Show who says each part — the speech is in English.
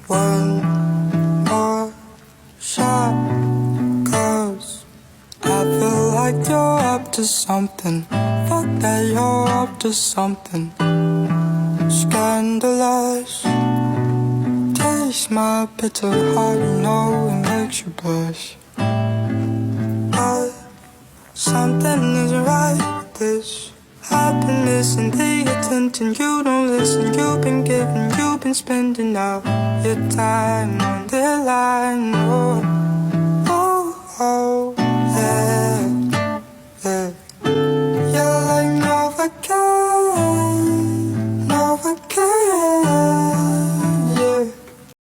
Speaker 1: One more shot, 'cause I feel like you're up to something. Fuck that, you're up to something scandalous. Taste my bitter heart, you know it makes you blush. But something isn't right with this. I've been missing the attention, you don't listen. You've been giving, you've been spending all your time on the line. Oh, oh, oh.